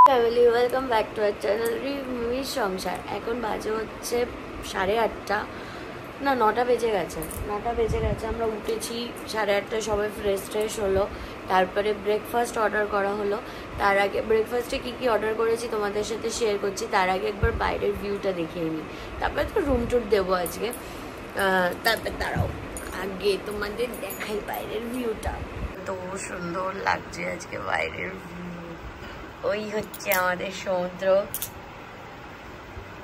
Family welcome back to our channel রিমির সংসার। এখন বাজে হচ্ছে 8:30, না 9টা বেজে গেছে। আমরা উঠেছি 8:30, সবাই ফ্রেশ হলো। তারপরে ব্রেকফাস্ট অর্ডার করা হলো। তার আগে ব্রেকফাস্টে কী কী অর্ডার করেছি তোমাদের সাথে শেয়ার করছি। তার আগে একবার বাইরের ভিউটা দেখিয়ে নিই, তারপরে তো রুম ট্যুর দেবো আজকে। তারপর দাঁড়াও আগে তোমাদের দেখাই বাইরের ভিউটা। তো সুন্দর লাগছে আজকে বাইরের ভিউ। ওই হচ্ছে আমাদের সমুদ্র,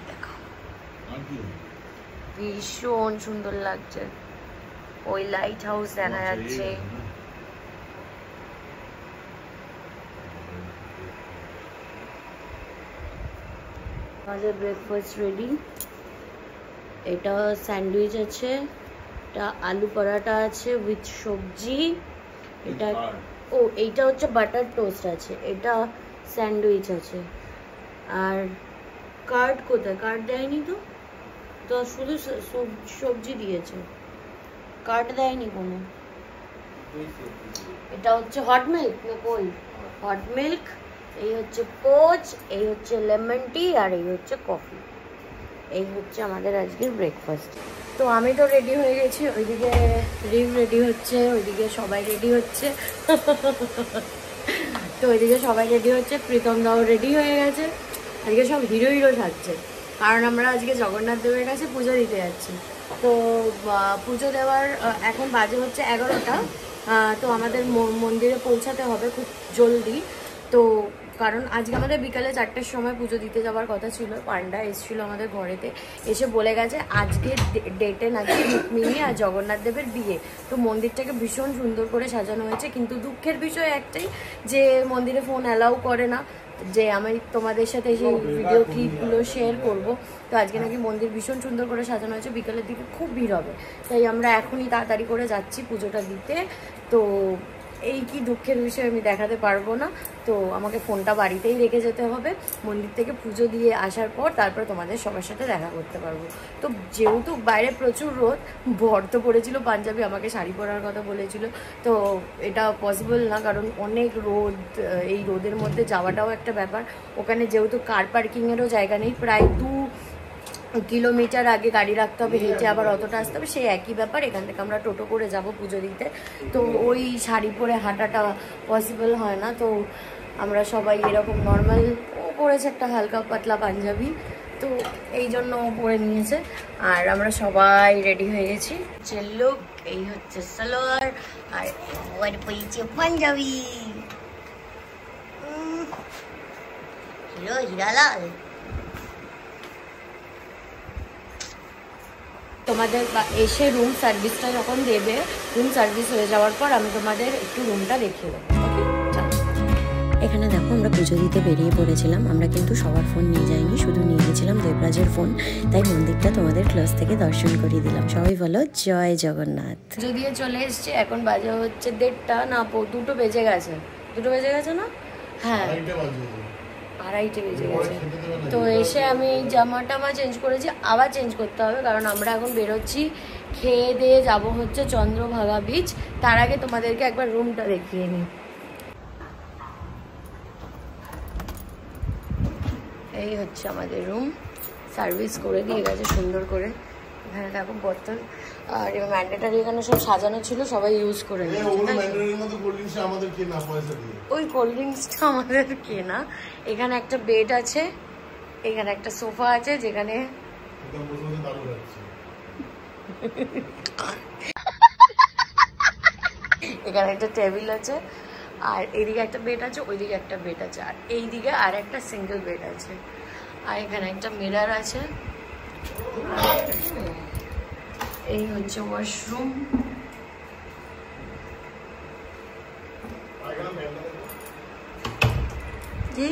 দেখো ভীষণ সুন্দর লাগছে। ওই লাইট হাউস দেখা যাচ্ছে। আমাদের ব্রেকফাস্ট রেডি। এটা স্যান্ডউইচ আছে, এটা আলু পরাঠা আছে উইথ সবজি, এটা এইটা হচ্ছে বাটার টোস্ট আছে, এটা স্যান্ডউইচ আছে। আর কার্ড কোথায়? কার্ড দেয়নি তো শুধু সবজি দিয়েছে, কার্ড দেয়নি কোনো। এটা হচ্ছে হট মিল্ক না কই? Hot milk. এই হচ্ছে কোচ, এই হচ্ছে লেমন টি, আর এই হচ্ছে কফি। এই হচ্ছে আমাদের আজকের ব্রেকফাস্ট। তো আমি তো রেডি হয়ে গেছি, ওইদিকে রিম রেডি হচ্ছে, ওইদিকে সবাই রেডি হচ্ছে। তো ওইদিকে সবাই রেডি হচ্ছে, প্রীতম দাও রেডি হয়ে গেছে। আজকে সব হিরো থাকছে, কারণ আমরা আজকে জগন্নাথ দেবের কাছে পুজো দিতে যাচ্ছি। তো পুজো দেওয়ার এখন বাজে হচ্ছে 11টা। তো আমাদের মন্দিরে পৌঁছাতে হবে খুব জলদি। তো কারণ আজকে আমাদের বিকালে 4টের সময় পুজো দিতে যাওয়ার কথা ছিল। পান্ডা এসেছিলো আমাদের ঘরেতে, এসে বলে গেছে আজকে ডেটে নাকি রুক্মিণী আর জগন্নাথ দেবের বিয়ে। তো মন্দিরটাকে ভীষণ সুন্দর করে সাজানো হয়েছে, কিন্তু দুঃখের বিষয় একটাই যে মন্দিরে ফোন অ্যালাউ করে না, যে আমি তোমাদের সাথে সেই ভিডিও ক্লিপগুলো শেয়ার করব। তো আজকে নাকি মন্দির ভীষণ সুন্দর করে সাজানো হয়েছে, বিকালের দিকে খুব ভিড় হবে, তাই আমরা এখনই তাড়াতাড়ি করে যাচ্ছি পুজোটা দিতে। তো এই কি দুঃখের বিষয়, আমি দেখাতে পারবো না। তো আমাকে ফোনটা বাড়িতেই রেখে যেতে হবে, মন্দির থেকে পুজো দিয়ে আসার পর তারপর তোমাদের সবার সাথে দেখা করতে পারবো। তো যেহেতু বাইরে প্রচুর রোদ, বর তো পড়েছিল পাঞ্জাবি, আমাকে শাড়ি পরার কথা বলেছিল, তো এটা পসিবল না, কারণ অনেক রোদ। এই রোদের মধ্যে যাওয়াটাও একটা ব্যাপার। ওখানে যেহেতু কার পার্কিংয়েরও জায়গা নেই, প্রায় 2 কিলোমিটার আগে গাড়ি রাখতে হবে, হেঁটে আবার অতটা আসতে হবে, সেই একই ব্যাপার। এখান থেকে আমরা টোটো করে যাব পুজো দিতে, তো ওই শাড়ি পরে হাঁটাটা পসিবল হয় না। তো আমরা সবাই এরকম নর্মাল, ও পরেছে একটা হালকা পাতলা পাঞ্জাবি, তো এই জন্য ও পরে নিয়েছে। আর আমরা সবাই রেডি হয়ে গেছি। লুক, এই হচ্ছে সালোয়ার, আর ওর পরেছে পাঞ্জাবি। হিরালাল। তোমাদের এসে রুম সার্ভিসটা যখন দেবে, রুম সার্ভিস হয়ে যাওয়ার পর আমি তোমাদের একটু রুমটা দেখিয়ে দেবো। ওকে, এখানে দেখো আমরা পুজো দিতে বেরিয়ে পড়েছিলাম। আমরা কিন্তু সবার ফোন নিয়ে যাইনি, শুধু নিয়ে গেছিলাম দেবরাজের ফোন। তাই মন্দিরটা তোমাদের ক্লোজ থেকে দর্শন করিয়ে দিলাম। সবাই বলো জয় জগন্নাথ। পুজো দিয়ে চলে এসছে, এখন বাজে হচ্ছে 1:30, না 2টো বেজে গেছে। 2টো বেজে গেছে না? হ্যাঁ, 2:30 বেজে গেছে। তো এসে আমি জামা চেঞ্জ করেছি, আবার চেঞ্জ করতে হবে, কারণ আমরা এখন বেরোচ্ছি। খেয়ে দিয়ে যাবো হচ্ছে চন্দ্রভাগা বিচ। তার আগে তোমাদেরকে একবার রুমটা দেখিয়ে নিই। এই হচ্ছে আমাদের রুম, সার্ভিস করে দিয়ে গেছে সুন্দর করে। এখানে দেখো বর্তন, আর ম্যান্ডেটারি এখানে সব সাজানো ছিল, সবাই ইউজ করে নিয়েছে। ওই কোল্ড ড্রিঙ্কসটা আমাদের কেনা। এখানে একটা বেড আছে, এখানে একটা সোফা আছে, যেখানে এখানে একটা টেবিল আছে, আর এইদিকে একটা বেড আছে, ওইদিকে একটা বেড আছে, আর এইদিকে আর একটা সিঙ্গেল বেড আছে। আর এখানে একটা মিরর আছে। এই হচ্ছে ওয়াশরুম। কি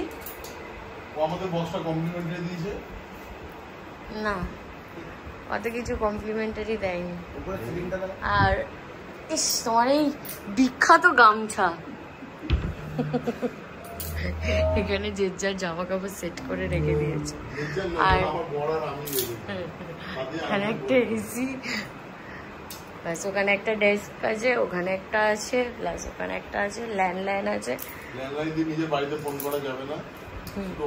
আমাদের বসটা কমপ্লিমেন্টারি দিয়েছে? না, অত কিছু কমপ্লিমেন্টারি দেয়নি। আর ইস, তোমার এই বিখ্যাত গামছা, এখানে যে যার জামা কাপড় সেট করে রেখে দিয়েছে। আর এখানে একটা এসি, প্লাস ওখানে একটা ডেস্ক আছে, ওখানে একটা আছে, প্লাস ওখানে একটা আছে, ল্যান্ডলাইন আছে। ল্যান্ডলাইন দিয়ে নিজের বাড়িতে ফোন করা যাবে না,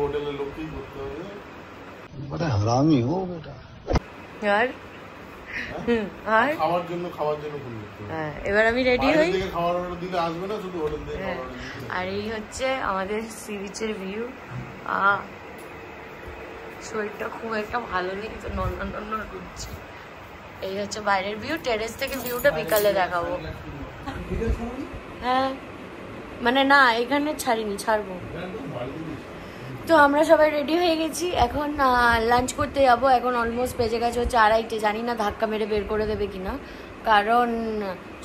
হোটেলের লোককেই করতে হবে। बड़ा हरामी हो बेटा। আর আর খাওয়ার জন্য ফোন করতে হবে। হ্যাঁ, এবার আমি রেডি হই। খাবার অর্ডার দিলে আসবে না, শুধু হোটেল থেকে খাবার অর্ডার দিতে। আর এই হচ্ছে আমাদের সি বিচের ভিউ। শরীরটা খুব একটা ভালো নেই তো, নন্দ ঘুরছি। এই হচ্ছে বাইরের ভিউ। টেরেস থেকে ভিউটা বিকালে দেখাবো। হ্যাঁ মানে না, এখানে ছাড়বো। তো আমরা সবাই রেডি হয়ে গেছি, এখন লাঞ্চ করতে যাবো। এখন অলমোস্ট বেজে গেছে হচ্ছে 2:30। জানি না ধাক্কা মেরে বের করে দেবে কিনা, কারণ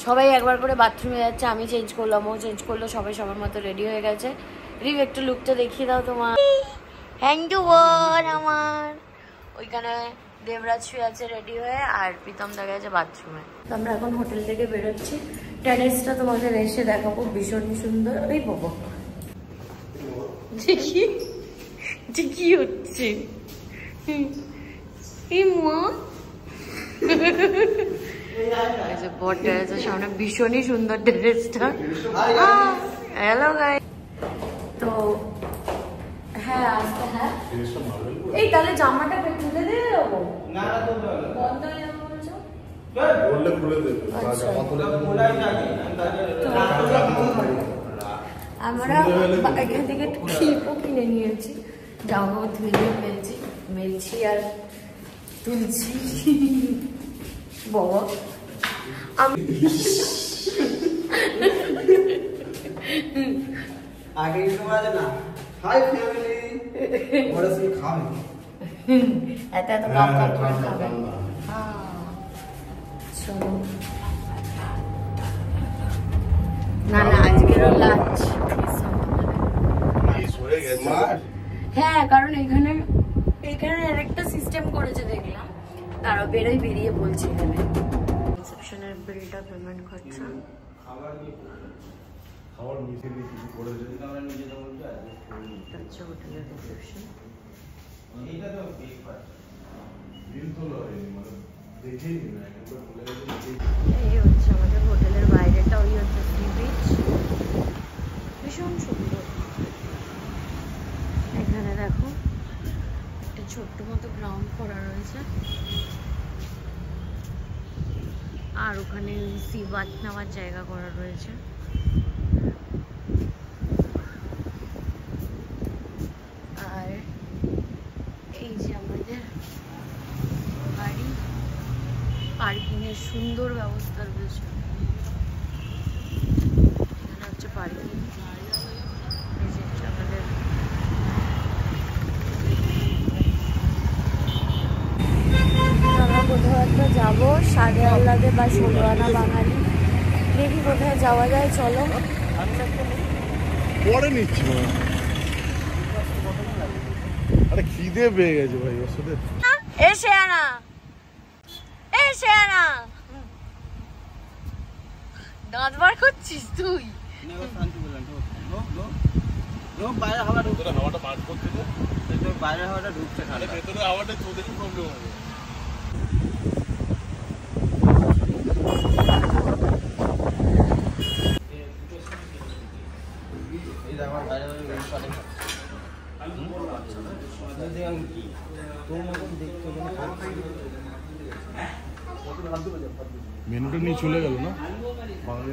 সবাই একবার করে বাথরুমে যাচ্ছে। আমি চেঞ্জ করলাম, ও চেঞ্জ করলো, সবাই সবার মতো রেডি হয়ে গেছে। রিভ একটু লুকটা দেখিয়ে দাও তোমার। থ্যাংক ইউ বল আমার। ওইখানে দেবরাজ শুয়ে আছে রেডি হয়ে, আর প্রীতম দেখা যাচ্ছে বাথরুমে। তো আমরা এখন হোটেল থেকে বেরোচ্ছি। টেরেসটা তোমাদের এসে দেখাবো, ভীষণ সুন্দর। ওই বাবা দেখি কি হচ্ছে, বড় টেরেসের সামনে ভীষণই সুন্দর টেরেসটা। Hello guy. তো হ্যাঁ আসতে, হ্যাঁ এই তাহলে জামাটা তুলে দিয়ে দেবো, বন্ধ হয়ে যাবো বলছো? আমরা এখান থেকে একটু ক্লিপও কিনে নিয়েছি, জামা ধুয়ে মেলছি আর তুলছি। বাবা আমি आगे ना हाय फैमिली बड़ा से खावे এত কাপ কাপ করে খাবে। চলো না আজকেরও লাঞ্চ হ্যাঁ, কারণ এখানে আরেকটা সিস্টেম করেছে দেখলাম, তারা বেরিয়ে বলছে এখানে রিসেপশনের বিলটা পেমেন্ট করছে। খাবার মিশে দিয়ে কিছু করে যদি আমরা নিজে তো বলতে আচ্ছা হোটেলের রিসেপশন এটা তো ব্রেকফাস্ট বিল তো হয়নি, মানে দেখেই নি না, একবার বলে গেছে। এই হচ্ছে আমাদের হোটেলের বাইরেটা, ওই হচ্ছে সি বিচ, ভীষণ সুন্দর। এখানে দেখো একটা ছোট্ট মতো গ্রাউন্ড করা রয়েছে, আর ওখানে সি বাথ নেওয়ার জায়গা করা রয়েছে। আর এই যে আমাদের গাড়ি পার্কিং এর সুন্দর ব্যবস্থা রয়েছে। এখানে হচ্ছে পার্কিং। এই যে আমাদের আমরা কোথাও একটা যাবো, সাড়ে আল্লাদে বা 16 আনা বাঙালি। দেখি কোথায় যাওয়া যায়, চলো। পরে নিচ্ছি না, আরে খিদে পেয়ে গেছে ভাই ওর সাথে। এসে আনা দাঁত বার করছিস তুই? বাইরে হাওয়া ঢুকছে, হাওয়াটা পাস করতে দে, বাইরে হাওয়াটা ঢুকছে, আরে ভেতরে হাওয়াটা তোদের প্রবলেম হবে। মেনুটা নিয়ে চলে গেল না, বাঙালি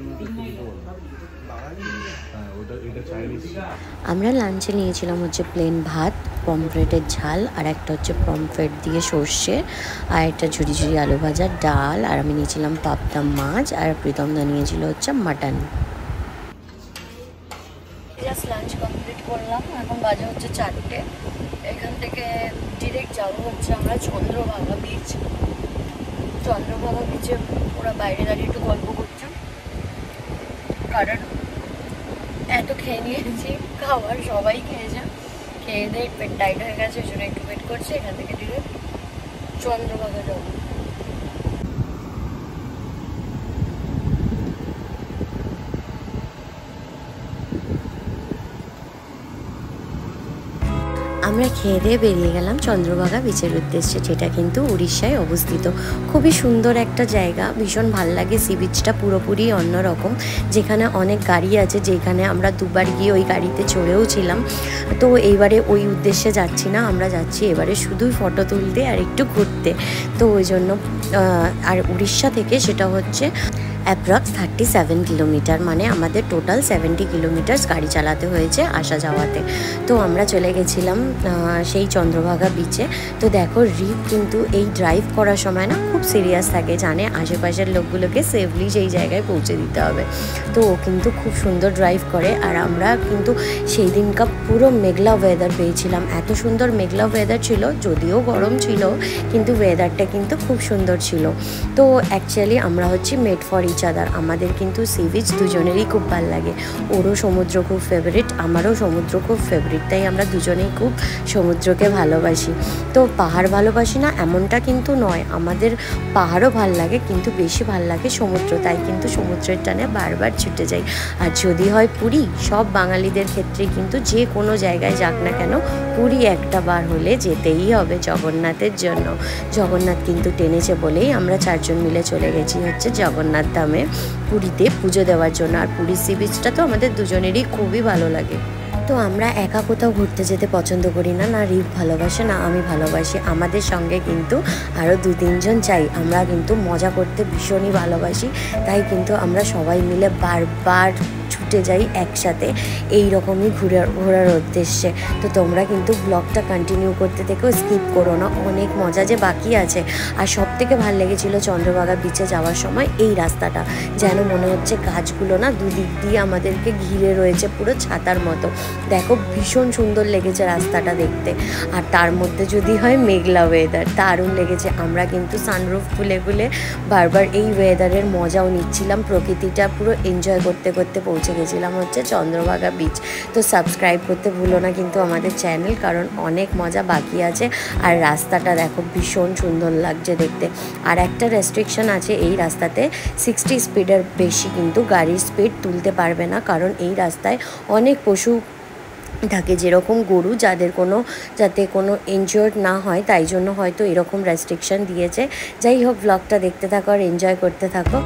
আমরা লাঞ্চে নিয়েছিলাম হচ্ছে প্লেন ভাত, পমফ্রেটের ঝাল, আর একটা হচ্ছে পমফ্রেট দিয়ে সর্ষে, আর একটা ঝুড়ি ঝুড়ি আলু ভাজা, ডাল, আর আমি নিয়েছিলাম পাবদা মাছ, আর প্রীতমদা নিয়েছিল হচ্ছে মাটন। জাস্ট লাঞ্চ কমপ্লিট করলাম, এখন বাজে হচ্ছে 4টে। এখান থেকে ডিরেক্ট যাবো হচ্ছে আমরা চন্দ্রভাগা বিচ। চন্দ্রভাগা বিচে ওরা বাইরে দাঁড়িয়ে একটু গল্প করছে, কারণ এত খেয়ে নিয়েছি, খাবার সবাই খেয়েছে, খেয়ে দিয়ে পেট টাইট হয়ে গেছে, ওই জন্য একটু ওয়েট করছে। এখান থেকে ডিরেক্ট চন্দ্রভাগা যাবো। আমরা খেয়ে দিয়ে বেরিয়ে গেলাম চন্দ্রভাগা বিচের উদ্দেশ্যে, যেটা কিন্তু উড়িষ্যায় অবস্থিত। খুবই সুন্দর একটা জায়গা, ভীষণ ভাল লাগে। সি বিচটা পুরোপুরি অন্যরকম, যেখানে অনেক গাড়ি আছে, যেখানে আমরা দুবার গিয়ে ওই গাড়িতে চড়েও ছিলাম। তো এইবারে ওই উদ্দেশ্যে যাচ্ছি না, আমরা যাচ্ছি এবারে শুধুই ফটো তুলতে আর একটু ঘুরতে। তো ওই জন্য আর উড়িষ্যা থেকে সেটা হচ্ছে অ্যাপ্রক্স 37 কিলোমিটার, মানে আমাদের টোটাল 70 কিলোমিটার গাড়ি চালাতে হয়েছে আসা যাওয়াতে। তো আমরা চলে গেছিলাম সেই চন্দ্রভাগা বিচে। তো দেখো রিপ কিন্তু এই ড্রাইভ করার সময় না খুব সিরিয়াস থাকে, জানে আশেপাশের লোকগুলোকে সেফলি সেই জায়গায় পৌঁছে দিতে হবে। তো ও কিন্তু খুব সুন্দর ড্রাইভ করে। আর আমরা কিন্তু সেই দিনকার পুরো মেঘলা ওয়েদার পেয়েছিলাম, এত সুন্দর মেঘলা ওয়েদার ছিল, যদিও গরম ছিল কিন্তু ওয়েদারটা কিন্তু খুব সুন্দর ছিল। তো অ্যাকচুয়ালি আমরা হচ্ছে মেড ফর ইচ আদার, আমাদের কিন্তু সি বিচ দুজনেরই খুব ভালো লাগে। ওরও সমুদ্র খুব ফেভারিট, আমারও সমুদ্র খুব ফেভারিট, তাই আমরা দুজনেই খুব সমুদ্রকে ভালোবাসি। তো পাহাড় ভালোবাসি না এমনটা কিন্তু নয়, আমাদের পাহাড়ও ভাল লাগে, কিন্তু বেশি ভাল লাগে সমুদ্র, তাই কিন্তু সমুদ্রের টানে বারবার ছুটে যাই। আর যদি হয় পুরী, সব বাঙালিদের ক্ষেত্রে কিন্তু যে কোনো জায়গায় যাক না কেন পুরী একটা বার হলে যেতেই হবে জগন্নাথের জন্য। জগন্নাথ কিন্তু টেনেছে বলেই আমরা 4 জন মিলে চলে গেছি হচ্ছে জগন্নাথ ধামে পুরীতে পুজো দেওয়ার জন্য। আর পুরী সি বিচটা তো আমাদের দুজনেরই খুবই ভালো লাগে। তো আমরা একা কোথাও ঘুরতে যেতে পছন্দ করি না, না রিপ ভালোবাসে না আমি ভালোবাসি, আমাদের সঙ্গে কিন্তু আরও 2-3 জন চাই। আমরা কিন্তু মজা করতে ভীষণই ভালোবাসি, তাই কিন্তু আমরা সবাই মিলে বারবার ছুটে যাই একসাথে এই রকমই ঘোরার উদ্দেশ্যে। তো তোমরা কিন্তু ব্লগটা কন্টিনিউ করতে থেকেও স্কিপ করো না, অনেক মজা যে বাকি আছে। আর সব থেকে ভালো লেগেছিলো চন্দ্রভাগা বিচে যাওয়ার সময় এই রাস্তাটা, যেন মনে হচ্ছে গাছগুলো না দুদিক দিয়ে আমাদেরকে ঘিরে রয়েছে পুরো ছাতার মতো। দেখো ভীষণ সুন্দর লেগেছে রাস্তাটা দেখতে। আর তার মধ্যে যদি হয় মেঘলা ওয়েদার, দারুণ লেগেছে। আমরা কিন্তু সানরুফ খুলে খুলে বারবার এই ওয়েদারের মজাও নিচ্ছিলাম, প্রকৃতিটা পুরো এনজয় করতে করতে পৌঁছে গেছিলাম হচ্ছে চন্দ্রভাগা বিচ। তো সাবস্ক্রাইব করতে ভুলো না কিন্তু আমাদের চ্যানেল, কারণ অনেক মজা বাকি আছে। আর রাস্তাটা দেখো ভীষণ সুন্দর লাগছে দেখতে। আর একটা রেস্ট্রিকশন আছে এই রাস্তাতে, 60 স্পিডের বেশি কিন্তু গাড়ির স্পিড তুলতে পারবে না, কারণ এই রাস্তায় অনেক পশু থাকে, যেরকম গরু, যাতে কোনো ইনজিওর্ড না হয়, তাই জন্য হয়তো এরকম রেস্ট্রিকশন দিয়েছে। যাই হোক, ব্লগটা দেখতে থাকো আর এনজয় করতে থাকো।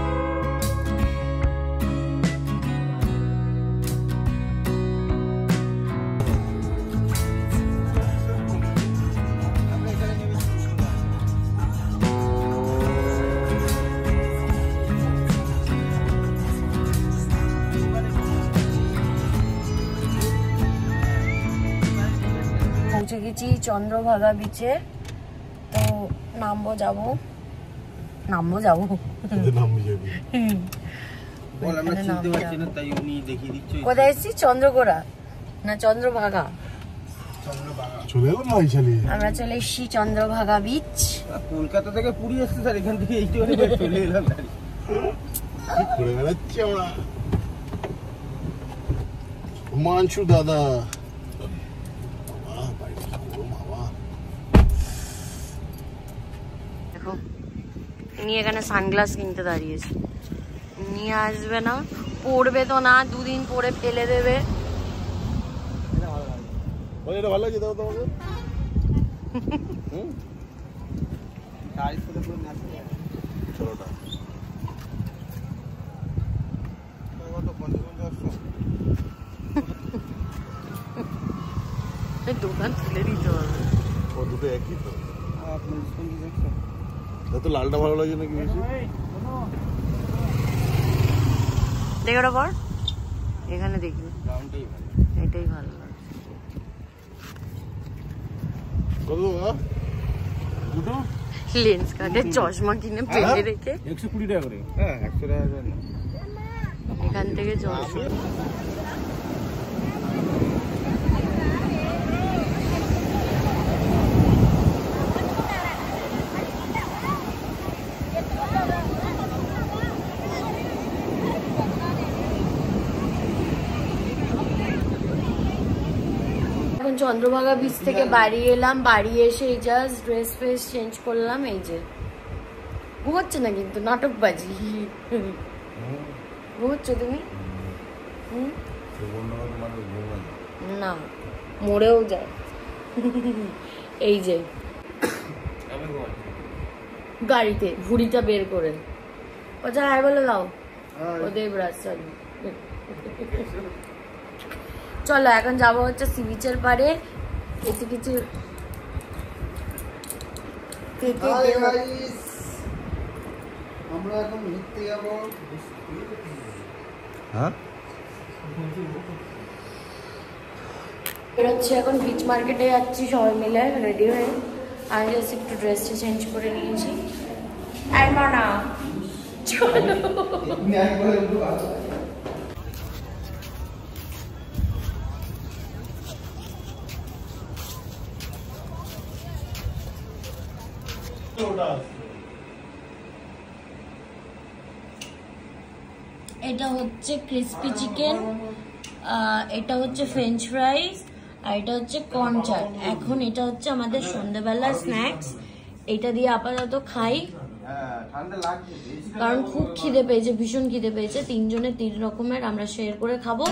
পৌঁছে গেছি চন্দ্রভাগা বিচে। তো নামবো যাবো নামবি যাবি কোথায় এসেছি? চন্দ্রগোড়া না চন্দ্রভাগা? চলে এলাম না এইখানে, আমরা চলে এসেছি চন্দ্রভাগা বিচ। কলকাতা থেকে পুরী আসছে স্যার, এখান থেকে এইটুখানি চলে এলাম। ঘুরে বেড়াচ্ছি আমরা। মানছু দাদা, দেখো ইনি এখানে সানগ্লাস কিনতে দাঁড়িয়েছে, নিয়ে আসবে না, পরবে তো না, 2 দিন পরে ফেলে দেবে। এটা ভালো লাগে দাও তোমাকে। চলোটা দোকান খুলে দিতে হবে। ও দুটো একই তো, তো লালটা ভালো লাগে নাকি বেশি? দেখো ওটা পর, এখানে দেখি এটাই ভালো লাগে। কত দুটো লেন্স কার্ডের চশমা কিনে পেয়ে রেখে 120 টাকা করে। হ্যাঁ 100 টাকা করে না, এখান থেকে চশমা। এখন চন্দ্রভাগা বিচ থেকে বাড়ি এলাম, বাড়ি এসে জাস্ট ড্রেস ফ্রেস চেঞ্জ করলাম। এই যে ঘুমোচ্ছে না কিন্তু, নাটকবাজি। ঘুমোচ্ছ তুমি? না, মরেও যায়। এই যে গাড়িতে ভুড়িটা বের করে ওটা হাই বলে দাও ও দেবরাজ সরি। চলো এখন যাবো হচ্ছে সি বিচের পারে কিছু কিছু আমরা এখন ঘুরতে যাবো। हाँ বেরোচ্ছি এখন বিচ মার্কেটে যাচ্ছি সবাই মিলে রেডি হয়ে। আমি জাস্ট একটু ড্রেসটা চেঞ্জ করে নিয়েছি। আর মানা এটা হচ্ছে ক্রিসপি চিকেন, এটা হচ্ছে ফ্রেঞ্চ ফ্রাইস, আর এটা হচ্ছে কর্ন চাট। এখন এটা হচ্ছে আমাদের সন্ধ্যাবেলা স্ন্যাক্স। এটা দিয়ে আপাতত খাই কারণ খুব খিদে পেয়েছে, ভীষণ খিদে পেয়েছে। তিনজনের 3 রকমের আমরা শেয়ার করে খাবো।